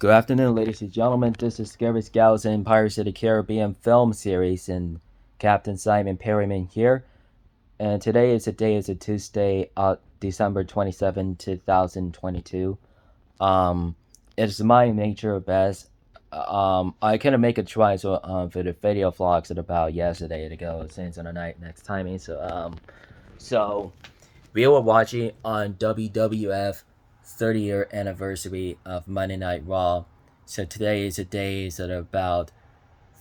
Good afternoon, ladies and gentlemen. This is Scary Scouts in Pirates of the Caribbean film series, and Captain Simon Perryman here. And today is a Tuesday, December 27, 2022. It's my nature best. I couldn't make a try for the video vlogs at about yesterday to go since on the night next timing. So we were watching on WWF 30-year anniversary of Monday Night Raw. So today is the day is about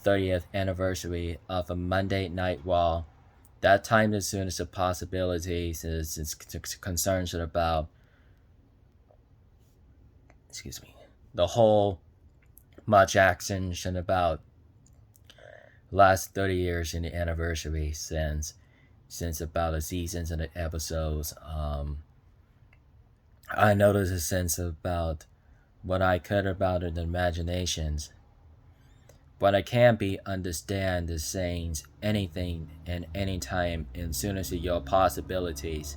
30th anniversary of a Monday Night Raw. That time as soon as the possibilities is concerns about the whole much action and about last 30 years in the anniversary since about the seasons and the episodes. I noticed a sense about what I could about it in imaginations. But I can't be understand the sayings anything and anytime as soon as your possibilities.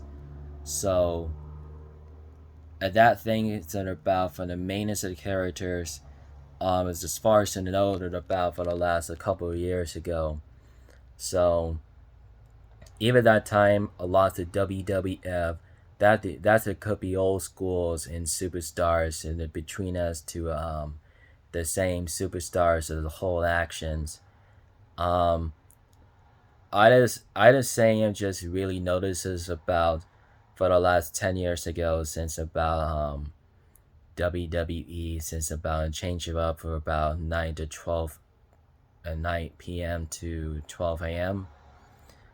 So that thing is about from the mainest of the characters is as far as I know about for the last a couple of years ago. So even that time a lot of WWF that it could be old schools and superstars and between us to the same superstars of the whole actions. Um, I just saying just really notices about for the last 10 years ago since about WWE since about change it up for about 9 to 12 at 9 p.m. to 12 a.m.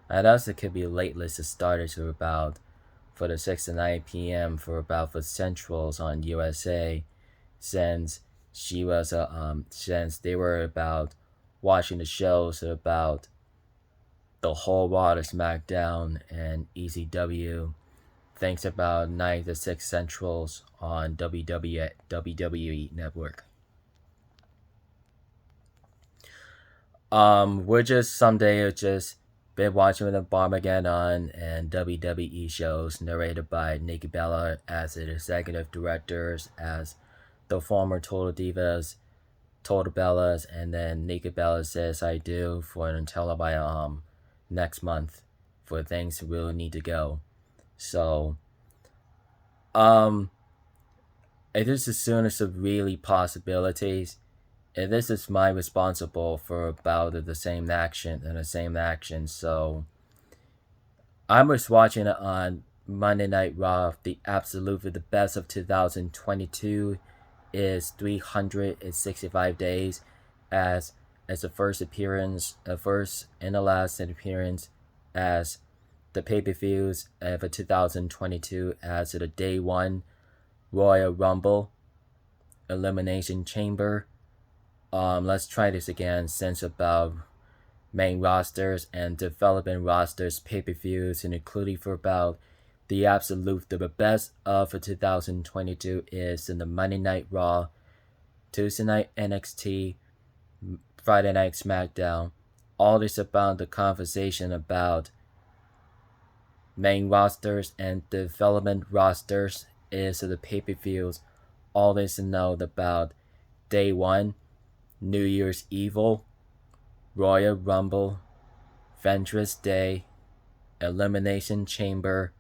And also could be late list of starters for about for the 6 to 9 p.m. for about for Centrals on USA since she was since they were about watching the shows about the whole Raw to SmackDown and ECW. Thanks about 9 to 6 Centrals on WWE Network. We're just someday just been watching the Barmageddon and WWE shows narrated by Nikki Bella as the executive directors, as the former Total Bellas, and then Nikki Bella says I do for until by next month for things really need to go. So it is as soon as the really possibilities. And this is my responsible for about the same action. So I was watching it on Monday Night Raw. The absolutely the best of 2022 is 365 days as the first appearance, first and the last appearance as the pay-per-views for 2022 as the day one Royal Rumble Elimination Chamber. Let's try this again since about main rosters and development rosters pay-per-views and including for about the best of for 2022 is in the Monday Night Raw, Tuesday Night NXT, Friday Night SmackDown. All this about the conversation about main rosters and development rosters is the pay-per-views. All this to know about day one, New Year's Evil, Royal Rumble, Vengeance Day, Elimination Chamber,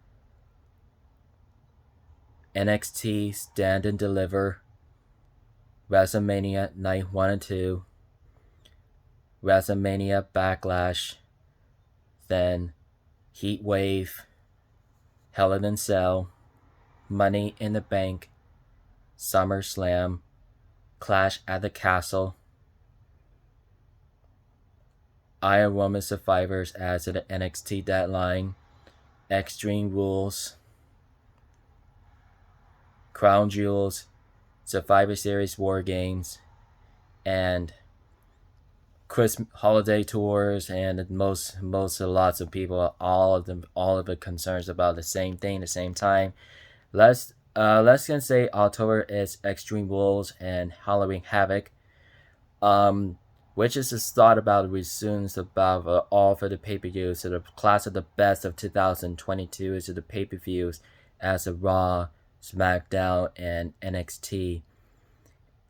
NXT Stand and Deliver, WrestleMania Night 1 and 2, WrestleMania Backlash, then Heat Wave, Hell in a Cell, Money in the Bank, SummerSlam, Clash at the Castle, Iron Woman Survivors as the NXT Deadline, Extreme Rules, Crown Jewels, Survivor Series War Games, and Christmas holiday tours, and lots of people, all of the concerns about the same thing, the same time. Let's can say October is Extreme Rules and Halloween Havoc. Which is the thought about resumes about all for the pay-per-views. So the class of the best of 2022 is the pay-per-views as a Raw, SmackDown, and NXT.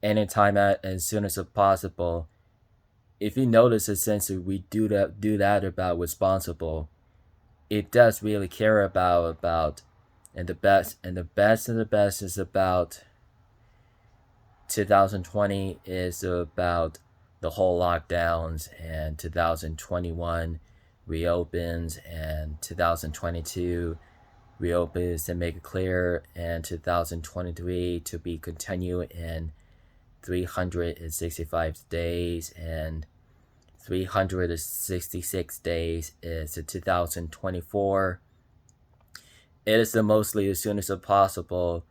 anytime as soon as possible. If you notice, essentially, we do that about responsible. It does really care about, and the best is about 2020 is about the whole lockdowns, and 2021 reopens, and 2022 reopens to make it clear, and 2023 to be continued in 365 days, and 366 days is to 2024. It is the mostly as soon as possible.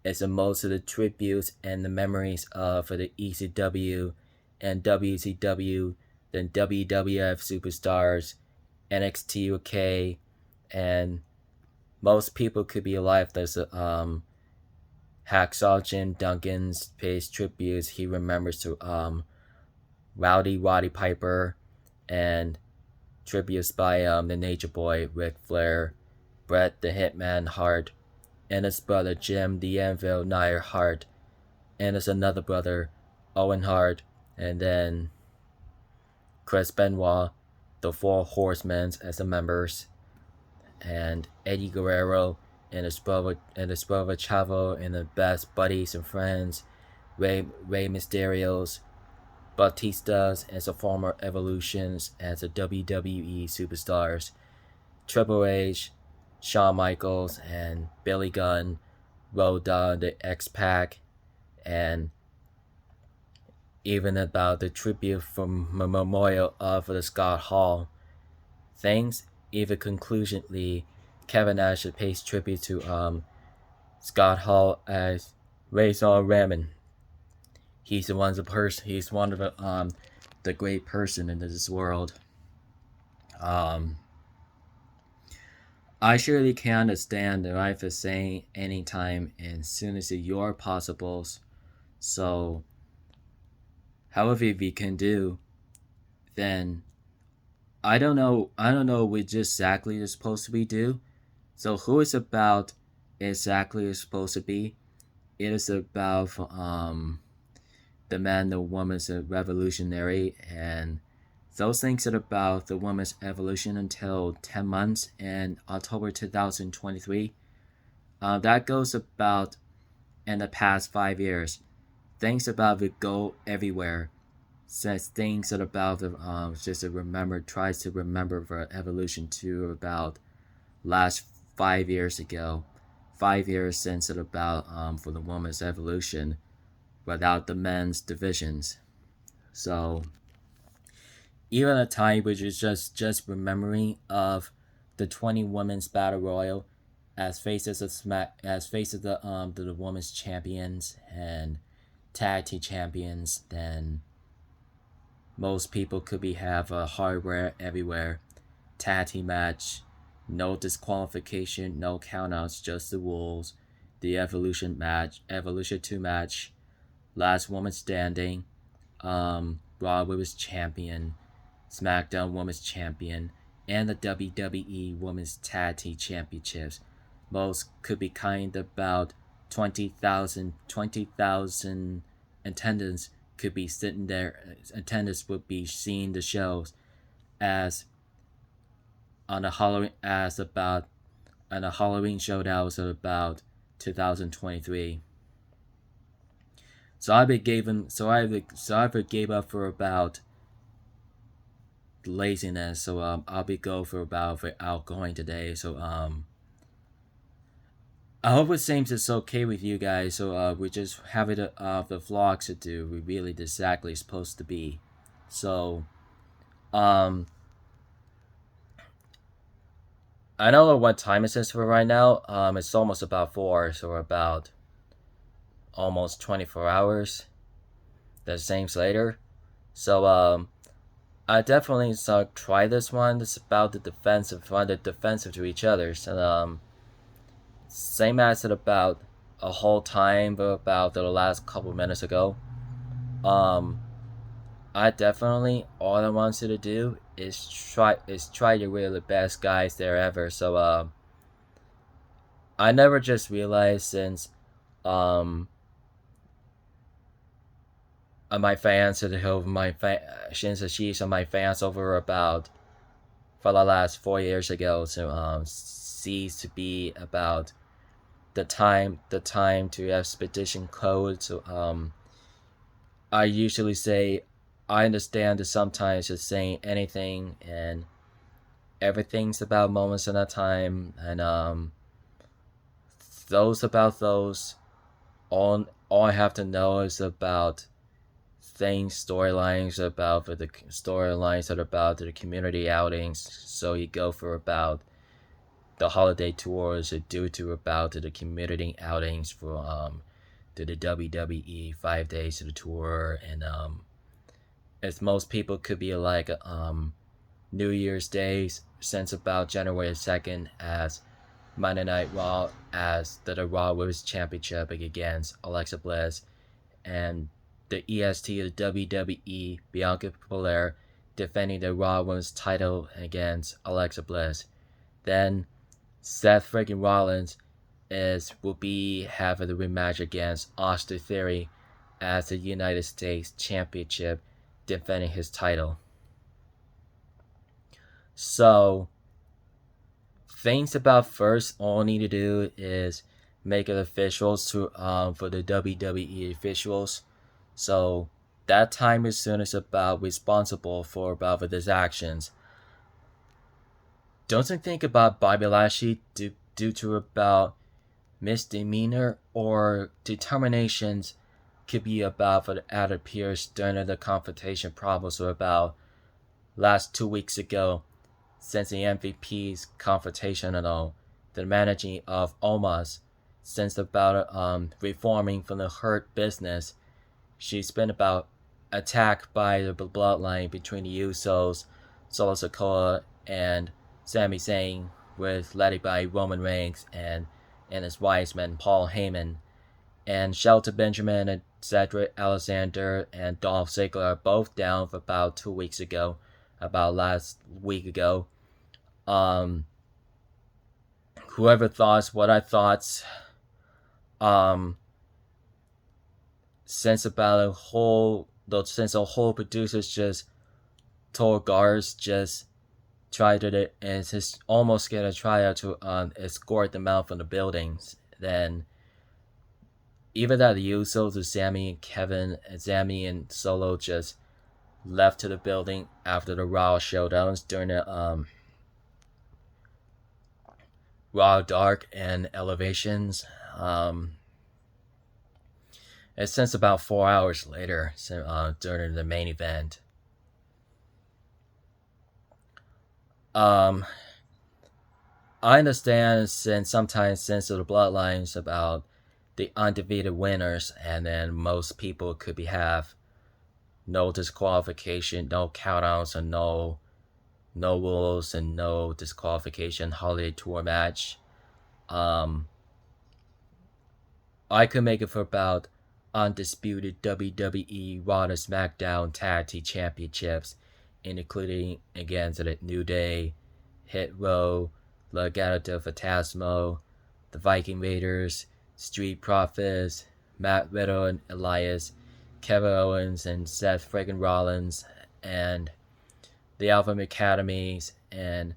It's the most of the tributes and the memories of for the ECW and WCW, then WWF superstars, NXT UK, and most people could be alive. There's Hacksaw Jim Duncan's pays tributes. He remembers to Rowdy Roddy Piper, and tributes by the Nature Boy Ric Flair, Bret the Hitman Hart, and his brother Jim the Anvil Nair Hart, and his another brother Owen Hart, and then Chris Benoit, the Four Horsemen as the members, and Eddie Guerrero and his brother Chavo, and the best buddies and friends, Rey Mysterio's, Batista's as the former Evolutions as the WWE superstars, Triple H, Shawn Michaels, and Billy Gunn, Road Dogg, the X Pac, and even about the tribute from Memorial of the Scott Hall. Things even conclusively, Kevin Nash pays tribute to Scott Hall as Razor Ramon. He's the one the person. He's one of the great person in this world. Um, I surely can understand the right for saying anytime and as soon as your possibles. So, however we can do, then I don't know. I don't know what exactly is supposed to be do. So who is about exactly is supposed to be? It is about the man, the woman's a revolutionary, and those things are about the woman's evolution until 10 months in October 2023. That goes about in the past 5 years. Things about it go everywhere. Since things that about the just to remember tries to remember the evolution to about last 5 years ago. 5 years since it about for the woman's evolution without the men's divisions. So even a time which is just remembering of the 20 women's battle royal as faces of smack as faces of the women's champions and tag team champions, then most people could be have a hardware everywhere. Tag team match, no disqualification, no countouts, just the rules. The evolution match, evolution 2 match, last woman standing, Raw Women's Champion, SmackDown Women's Champion, and the WWE Women's Tag Team Championships. Most could be kind about 20,000 attendance could be sitting there. Attendance would be seeing the shows as on a Halloween as about on a Halloween show that was about 2023. So I gave him so I gave up for about laziness. So I'll be go for about for outgoing today. So I hope it seems it's okay with you guys. So we just have it the vlogs to do. We really exactly supposed to be. So um I don't know what time it is for right now. It's almost about 4, so we're about almost 24 hours. The same later. So I definitely try this one. It's about the defensive to each other. And same as it about a whole time, but about the last couple minutes ago. Um, I definitely all I want you to do is try to really the best guys there ever. So I never just realized since um my fans and over my Shinsa Sheesh and my fans over about for the last 4 years ago to cease to be about the time to expedition code. So I usually say I understand that sometimes just saying anything and everything's about moments in a time, and those about those all I have to know is about things, storylines about for the storylines that are about the community outings. So you go for about the holiday tours are due to about the community outings for to the WWE 5 days of the tour, and as most people could be like New Year's Day since about January 2nd as Monday Night Raw as the Raw Women's Championship against Alexa Bliss, and the EST of the WWE Bianca Belair defending the Raw Women's title against Alexa Bliss. Then Seth freaking Rollins will be having the rematch against Austin Theory as the United States Championship, defending his title. So things about first, all I need to do is make it officials to for the WWE officials. So that time as soon as about responsible for about for these actions. Don't think about Bobby Lashley due to about misdemeanor or determinations could be about for the added Pierce during the confrontation problems or about last 2 weeks ago since the MVP's confrontation and all the managing of Omos since about reforming from the hurt business. She's been about attacked by the bloodline between the Usos, Solo Sikoa, and Sami Zayn, with led by Roman Reigns and his wise men Paul Heyman, and Shelton Benjamin and Cedric Alexander and Dolph Ziggler are both down for about 2 weeks ago, about last week ago. Whoever thoughts what I thought, since about a whole producers just told guards just try to and just almost get a tryout to escort them out from the buildings. Then even that the Usos of Sami and Kevin and Sami and Solo just left to the building after the Raw showdowns during the Raw Dark and Elevations. And since about 4 hours later, during the main event. I understand since sometimes since the bloodlines about the undefeated winners, and then most people could have no disqualification, no countouts, and no rules, and no disqualification holiday tour match. I could make it for about undisputed WWE Raw and SmackDown Tag Team Championships, including against the New Day, Hit Row, Legado del Fantasma, the Viking Raiders, Street Profits, Matt Riddle and Elias, Kevin Owens and Seth friggin' Rollins, and the Alpha Academies, and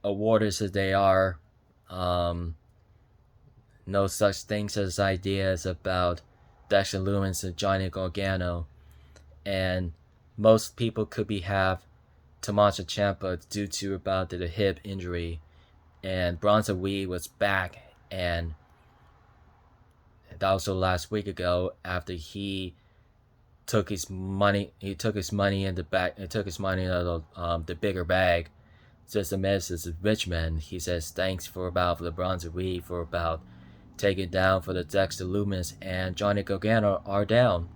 awarders as they are, no such things as ideas about Dexter Lumis and Johnny Gargano, and most people could have Tommaso Ciampa due to about the hip injury, and Bronson Reed was back, and that was last week ago after he took his money. He took his money in the back. He took his money out of the bigger bag. Just a message of Richmond. He says thanks for about the Bronson Reed for about taking down for the Dexter Lumis and Johnny Gargano are down.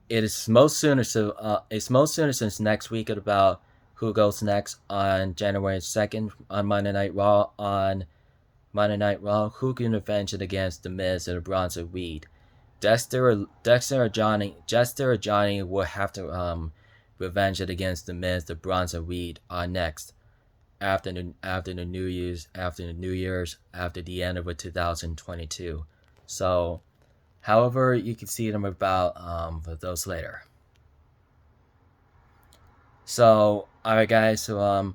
It's most sooner since next week at about who goes next on January 2nd on Monday Night Raw. On Monday Night Raw, who can avenge it against The Miz and Bronson Reed? Dexter or Johnny will have to revenge it against The Miz, the Bronson Reed on next after the New Year's after the end of 2022. So However, you can see them about those later. So, alright, guys. So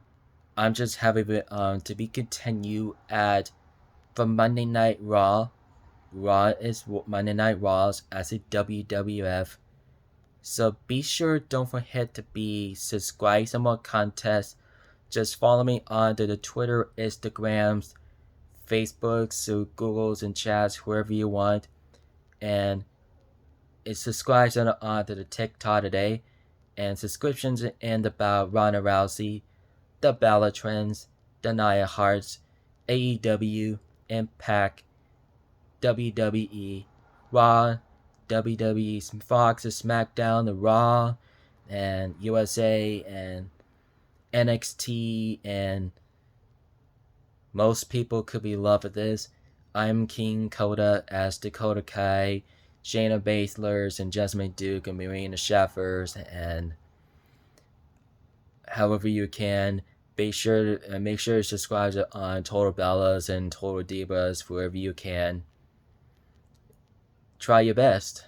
I'm just happy to be continued at from Monday Night Raw. Raw is Monday Night Raws as a WWF. So be sure, don't forget to be subscribed to more contests. Just follow me on the Twitter, Instagrams, Facebooks, so Googles and chats, wherever you want. And it subscribes on to the TikTok today. And subscriptions and about Ronda Rousey, the Bella Trends, the Nia Hearts, AEW, Impact, WWE, Raw, WWE, Fox, SmackDown, the Raw, and USA, and NXT, and most people could be loving this. I'm King Coda as Dakota Kai, Shayna Baszler, and Jessamine Duke, and Marina Sheffers, and however you can. Make sure to subscribe on Total Bellas and Total Divas wherever you can. Try your best.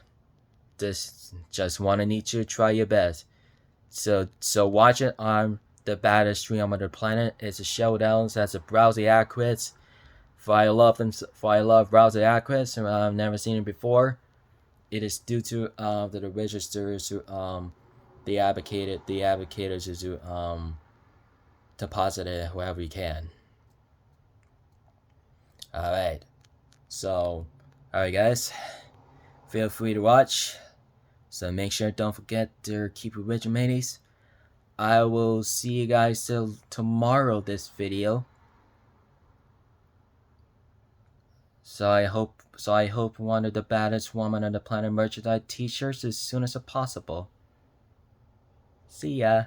Just want to need you to try your best. So watch it on the baddest stream on the planet. It's a showdown. So that's a Rousey Acquits. For I love Rousey Acquits, and I've never seen it before. It is due to the registers who the advocators to deposit it wherever you can. Alright. So alright, guys. Feel free to watch. So make sure, don't forget to keep it rich, mateys. I will see you guys till tomorrow this video. So I hope one of the baddest woman on the planet merchandise t-shirts as soon as possible. See ya.